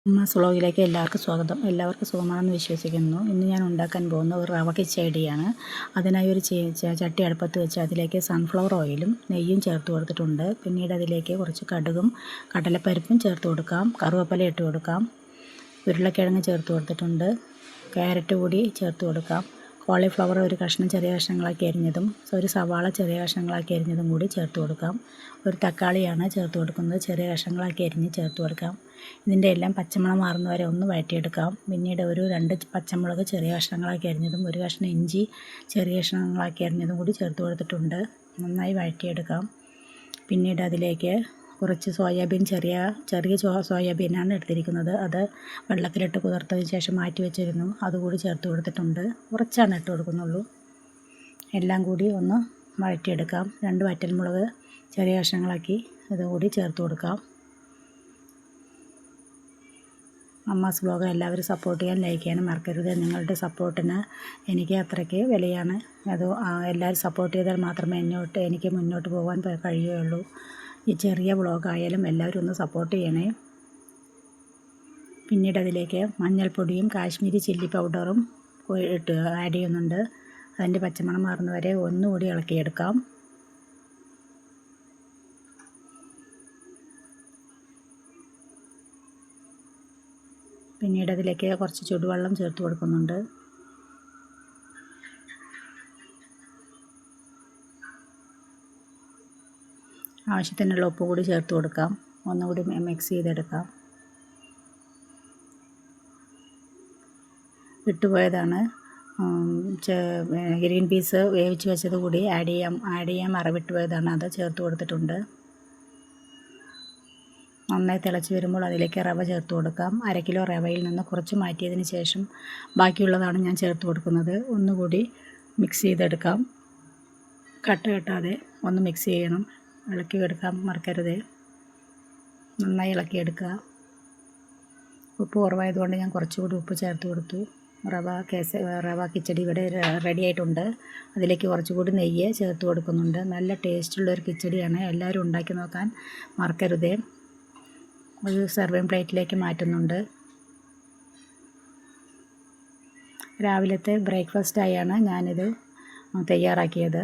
ഉമ്മാസ് വ്ളോഗിലേക്ക് എല്ലാവർക്കും സ്വാഗതം. എല്ലാവർക്കും സുഖമാണെന്ന് വിശ്വസിക്കുന്നു. ഇന്ന് ഞാൻ ഉണ്ടാക്കാൻ പോകുന്ന ഒരു റവ കിച്ചടിയാണ്. അതിനായി ഒരു ചട്ടി അടുപ്പത്ത് വെച്ച് അതിലേക്ക് സൺഫ്ലവർ ഓയിലും നെയ്യും ചേർത്ത് കൊടുത്തിട്ടുണ്ട്. പിന്നീട് അതിലേക്ക് കുറച്ച് കടുകും കടലപ്പരിപ്പും ചേർത്ത് കൊടുക്കാം. കറുവപ്പല ഇട്ട് കൊടുക്കാം. ഉരുളക്കിഴങ്ങ് ചേർത്ത് കൊടുത്തിട്ടുണ്ട്. ക്യാരറ്റ് കൂടി ചേർത്ത് കൊടുക്കാം. കോളിഫ്ലവർ ഒരു കഷ്ണം ചെറിയ കഷ്ണങ്ങളാക്കി അരിഞ്ഞതും ഒരു സവാള ചെറിയ കഷ്ണങ്ങളാക്കി അരിഞ്ഞതും കൂടി ചേർത്ത് കൊടുക്കാം. ഒരു തക്കാളിയാണ് ചേർത്ത് കൊടുക്കുന്നത്. ചെറിയ കഷ്ണങ്ങളാക്കി അരിഞ്ഞ് ചേർത്ത് കൊടുക്കാം. ഇതിൻ്റെ എല്ലാം പച്ചമണം മാറുന്നവരെ ഒന്ന് വഴറ്റിയെടുക്കാം. പിന്നീട് ഒരു 2 പച്ചമുളക് ചെറിയ കഷ്ണങ്ങളാക്കി അരിഞ്ഞതും ഒരു കഷ്ണം ഇഞ്ചി ചെറിയ കഷ്ണങ്ങളാക്കി അരിഞ്ഞതും കൂടി ചേർത്ത് കൊടുത്തിട്ടുണ്ട്. നന്നായി വഴറ്റിയെടുക്കാം. പിന്നീട് അതിലേക്ക് കുറച്ച് സോയാബീൻ ചെറിയ സോയാബീനാണ് എടുത്തിരിക്കുന്നത്. അത് വെള്ളത്തിലിട്ട് കുതിർത്തതിന് ശേഷം മാറ്റി വെച്ചിരുന്നു. അതുകൂടി ചേർത്ത് കൊടുത്തിട്ടുണ്ട്. കുറച്ചാണ് ഇട്ട് കൊടുക്കുന്നുള്ളൂ. എല്ലാം കൂടി ഒന്ന് വഴറ്റിയെടുക്കാം. 2 വറ്റൽമുളക് ചെറിയ കഷ്ണങ്ങളാക്കി അതുകൂടി ചേർത്ത് കൊടുക്കാം. അമ്മാസ് വ്ളോഗ് എല്ലാവരും സപ്പോർട്ട് ചെയ്യാൻ ലൈക്ക് ചെയ്യാനും മറക്കരുത്. നിങ്ങളുടെ സപ്പോർട്ടിന് എനിക്ക് അത്രയ്ക്ക് വിലയാണ്. അത് എല്ലാവരും സപ്പോർട്ട് ചെയ്താൽ മാത്രമേ എനിക്ക് മുന്നോട്ട് പോകാൻ കഴിയുകയുള്ളൂ. ഈ ചെറിയ വ്ളോഗായാലും എല്ലാവരും ഒന്ന് സപ്പോർട്ട് ചെയ്യണേ. പിന്നീട് അതിലേക്ക് മഞ്ഞൾപ്പൊടിയും കാശ്മീരി ചില്ലി പൗഡറും ആഡ് ചെയ്യുന്നുണ്ട്. അതിൻ്റെ പച്ചമണം മാറുന്നവരെ ഒന്നുകൂടി ഇളക്കിയെടുക്കാം. പിന്നീട് അതിലേക്ക് കുറച്ച് ചൂടുവെള്ളം ചേർത്ത് കൊടുക്കുന്നുണ്ട്. ആവശ്യത്തിനുള്ള ഉപ്പ് കൂടി ചേർത്ത് കൊടുക്കാം. ഒന്നുകൂടി മിക്സ് ചെയ്തെടുക്കാം. വിട്ടുപോയതാണ് ഗ്രീൻ പീസ് വേവിച്ച് വെച്ചത് കൂടി ആഡ് ചെയ്യാൻ വിട്ടുപോയതാണ്. അത് ചേർത്ത് കൊടുത്തിട്ടുണ്ട്. നന്നായി തിളച്ച് വരുമ്പോൾ അതിലേക്ക് റവ ചേർത്ത് കൊടുക്കാം. 1/2 കിലോ റവയിൽ നിന്ന് കുറച്ച് മാറ്റിയതിന് ശേഷം ബാക്കിയുള്ളതാണ് ഞാൻ ചേർത്ത് കൊടുക്കുന്നത്. ഒന്നുകൂടി മിക്സ് ചെയ്തെടുക്കാം. കട്ട കെട്ടാതെ ഒന്ന് മിക്സ് ചെയ്യണം. ഇളക്കി എടുക്കാൻ മറക്കരുത്. നന്നായി ഇളക്കിയെടുക്കുക. ഉപ്പ് കുറവായതുകൊണ്ട് ഞാൻ കുറച്ചുകൂടി ഉപ്പ് ചേർത്ത് കൊടുത്തു. റവ കിച്ചടി ഇവിടെ റെഡി ആയിട്ടുണ്ട്. അതിലേക്ക് കുറച്ചുകൂടി നെയ്യ് ചേർത്ത് കൊടുക്കുന്നുണ്ട്. നല്ല ടേസ്റ്റുള്ളൊരു കിച്ചടിയാണ്. എല്ലാവരും ഉണ്ടാക്കി നോക്കാൻ മറക്കരുത്. ഒരു സെർവിങ് പ്ലേറ്റിലേക്ക് മാറ്റുന്നുണ്ട്. രാവിലത്തെ ബ്രേക്ക്ഫാസ്റ്റായാണ് ഞാനിത് തയ്യാറാക്കിയത്.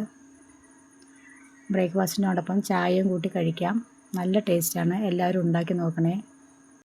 ബ്രേക്ക്ഫാസ്റ്റിനോടൊപ്പം ചായയും കൂട്ടി കഴിക്കാം. നല്ല ടേസ്റ്റാണ്. എല്ലാവരും ഉണ്ടാക്കി നോക്കണേ.